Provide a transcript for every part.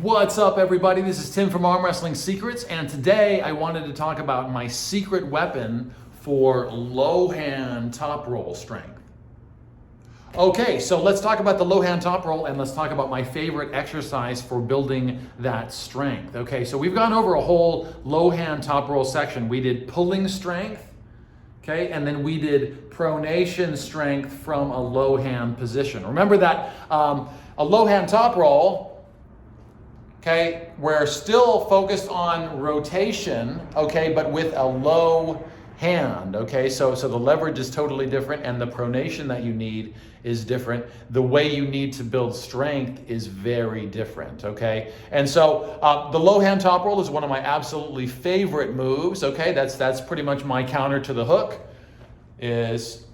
What's up, everybody? This is Tim from Arm Wrestling Secrets, and today I wanted to talk about my secret weapon for low hand top roll strength. Okay, so let's talk about the low hand top roll, and let's talk about my favorite exercise for building that strength. Okay, so we've gone over a whole low hand top roll section. We did pulling strength, okay, and then we did pronation strength from a low hand position. Remember that a low hand top roll, okay, we're still focused on rotation, okay, but with a low hand, okay? So the leverage is totally different, and the pronation that you need is different. The way you need to build strength is very different, okay? And so the low hand top roll is one of my absolutely favorite moves, okay? That's pretty much my counter to the hook is,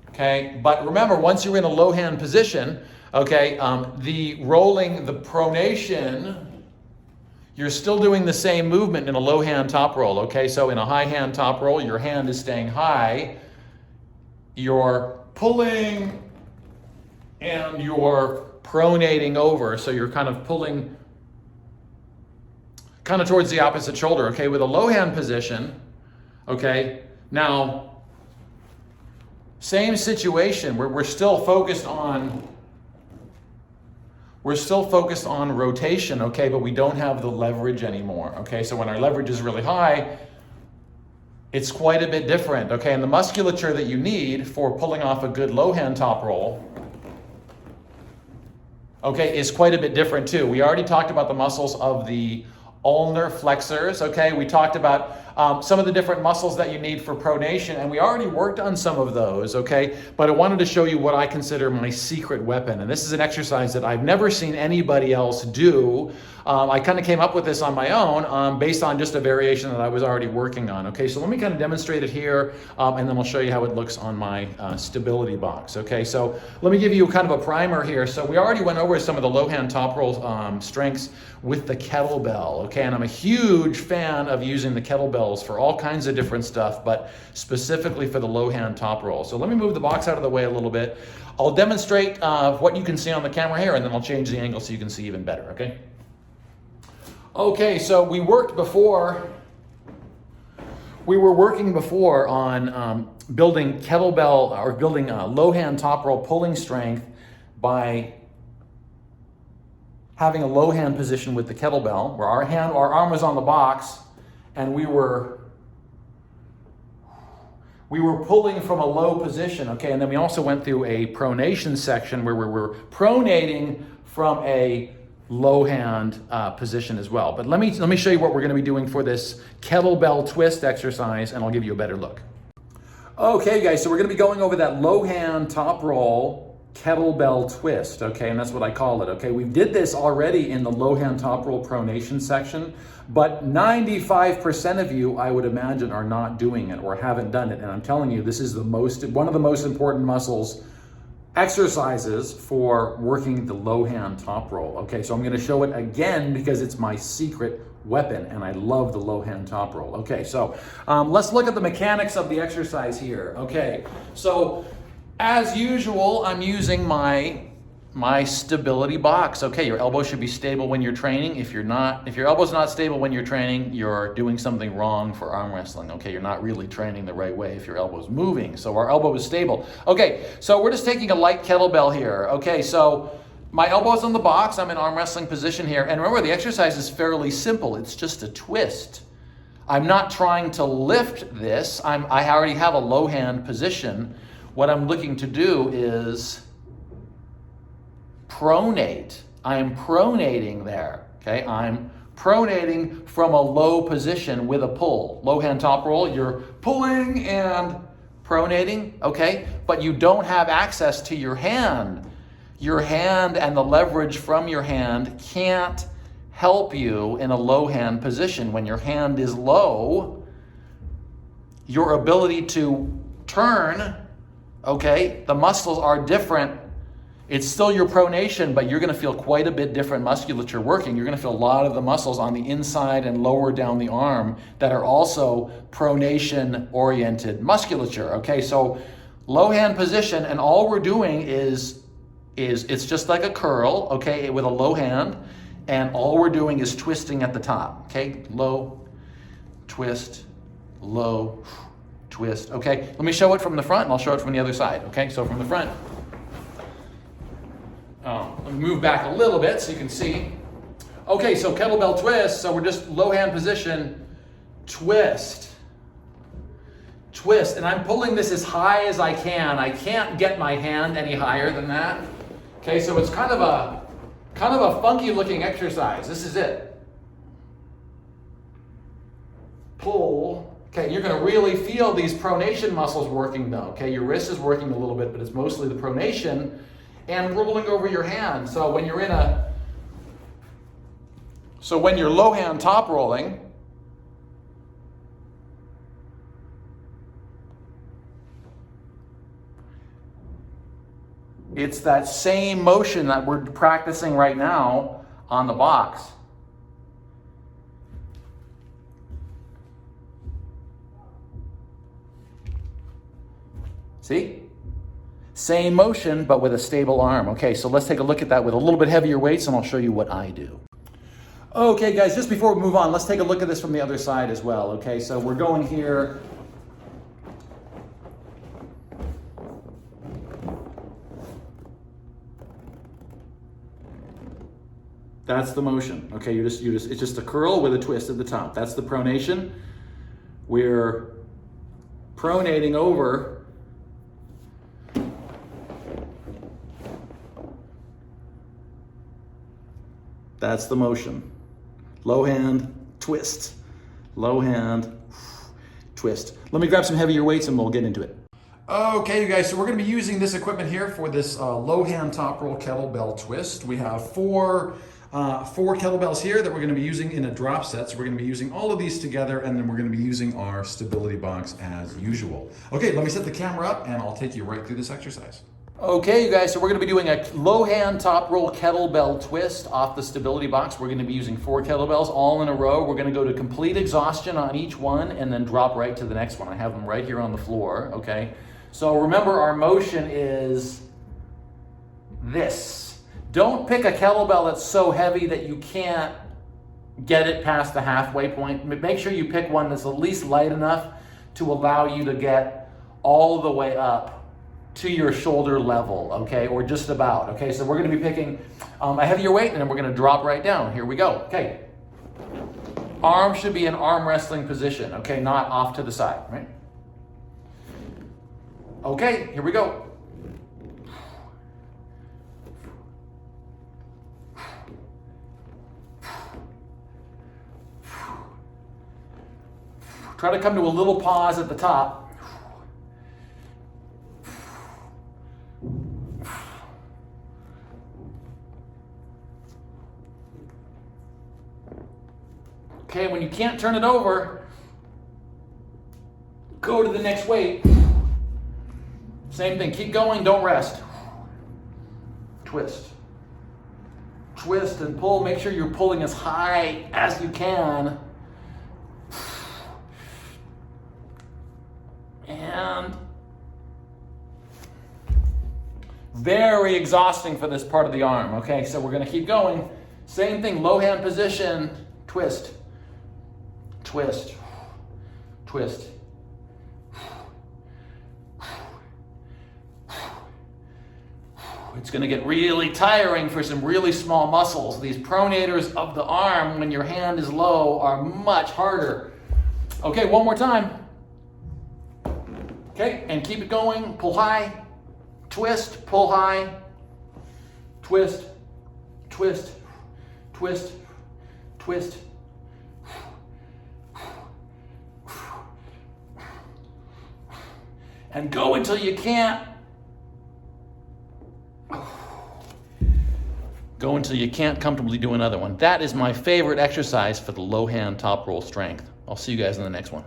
okay? But remember, once you're in a low hand position, okay, the rolling, the pronation, you're still doing the same movement in a low hand top roll, okay? So in a high hand top roll, your hand is staying high. You're pulling and you're pronating over. So you're kind of pulling kind of towards the opposite shoulder, okay? With a low hand position, okay? Now, same situation where we're still focused on rotation, okay, but we don't have the leverage anymore, okay? So when our leverage is really high, it's quite a bit different, okay? And the musculature that you need for pulling off a good low hand top roll, okay, is quite a bit different too. We already talked about the muscles of the ulnar flexors, okay? We talked about some of the different muscles that you need for pronation, and we already worked on some of those, okay? But I wanted to show you what I consider my secret weapon, and this is an exercise that I've never seen anybody else do. I kind of came up with this on my own based on just a variation that I was already working on, okay? So let me kind of demonstrate it here, and then I'll show you how it looks on my stability box, okay? So let me give you kind of a primer here. So we already went over some of the low hand top roll strengths with the kettlebell, okay? And I'm a huge fan of using the kettlebells for all kinds of different stuff, but specifically for the low hand top roll. So let me move the box out of the way a little bit. I'll demonstrate what you can see on the camera here, and then I'll change the angle so you can see even better, okay? Okay, so we were working before on building kettlebell or building low hand top roll pulling strength by having a low hand position with the kettlebell where our arm was on the box, and we were pulling from a low position, okay? And then we also went through a pronation section where we were pronating from a low hand position as well. But let me show you what we're going to be doing for this kettlebell twist exercise, and I'll give you a better look. Okay, guys, so we're going to be going over that low hand top roll kettlebell twist, okay, and that's what I call it, okay? We did this already in the low hand top roll pronation section, but 95% of you, I would imagine, are not doing it or haven't done it, and I'm telling you, this is one of the most important exercises for working the low hand top roll, okay? So I'm going to show it again because it's my secret weapon, and I love the low hand top roll. Okay, so let's look at the mechanics of the exercise here, okay? So as usual, I'm using my stability box. Okay, your elbow should be stable when you're training. If your elbow's not stable when you're training, you're doing something wrong for arm wrestling. Okay, you're not really training the right way if your elbow's moving. So our elbow is stable. Okay, so we're just taking a light kettlebell here. Okay, so my elbow's on the box. I'm in arm wrestling position here. And remember, the exercise is fairly simple. It's just a twist. I'm not trying to lift this. I already have a low hand position. What I'm looking to do is pronate. I am pronating there, okay? I'm pronating from a low position with a pull. Low hand top roll, you're pulling and pronating, okay? But you don't have access to your hand. Your hand and the leverage from your hand can't help you in a low hand position. When your hand is low, your ability to turn, okay, the muscles are different. It's still your pronation, but you're going to feel quite a bit different musculature working. You're going to feel a lot of the muscles on the inside and lower down the arm that are also pronation-oriented musculature, okay? So low hand position, and all we're doing is is it's just like a curl, okay, with a low hand, and all we're doing is twisting at the top, okay? Low, twist, low, twist, okay? Let me show it from the front and I'll show it from the other side, okay? So from the front, let me move back a little bit so you can see. Okay, so kettlebell twist, so we're just low hand position, twist, twist, and I'm pulling this as high as I can. I can't get my hand any higher than that. Okay, so it's kind of a funky looking exercise. This is it. Pull. Okay, you're gonna really feel these pronation muscles working though. Okay, your wrist is working a little bit, but it's mostly the pronation and rolling over your hand. So when you're when you're low hand top rolling, it's that same motion that we're practicing right now on the box. See? Same motion, but with a stable arm. Okay, so let's take a look at that with a little bit heavier weights and I'll show you what I do. Okay guys, just before we move on, let's take a look at this from the other side as well. Okay, so we're going here. That's the motion. Okay, it's just a curl with a twist at the top. That's the pronation. We're pronating over. That's the motion. Low hand, twist. Low hand, twist. Let me grab some heavier weights and we'll get into it. Okay, you guys, so we're gonna be using this equipment here for this low hand top roll kettlebell twist. We have four kettlebells here that we're gonna be using in a drop set. So we're gonna be using all of these together and then we're gonna be using our stability box as usual. Okay, let me set the camera up and I'll take you right through this exercise. Okay, you guys, so we're gonna be doing a low hand top roll kettlebell twist off the stability box. We're gonna be using 4 kettlebells all in a row. We're gonna go to complete exhaustion on each one and then drop right to the next one. I have them right here on the floor, okay? So remember, our motion is this. Don't pick a kettlebell that's so heavy that you can't get it past the halfway point. Make sure you pick one that's at least light enough to allow you to get all the way up to your shoulder level, okay, or just about, okay? So we're gonna be picking a heavier weight and then we're gonna drop right down. Here we go, okay. Arm should be in arm wrestling position, okay, not off to the side, right? Okay, here we go. Try to come to a little pause at the top. Okay, when you can't turn it over, go to the next weight. Same thing, keep going, don't rest. Twist. Twist and pull, make sure you're pulling as high as you can. And very exhausting for this part of the arm, okay? So we're gonna keep going. Same thing, low hand position, twist, twist, twist. It's gonna get really tiring for some really small muscles. These pronators of the arm, when your hand is low, are much harder. Okay, one more time. Okay, and keep it going, pull high, twist, pull high, twist, twist, twist, twist. And go until you can't. Go until you can't comfortably do another one. That is my favorite exercise for the low hand top roll strength. I'll see you guys in the next one.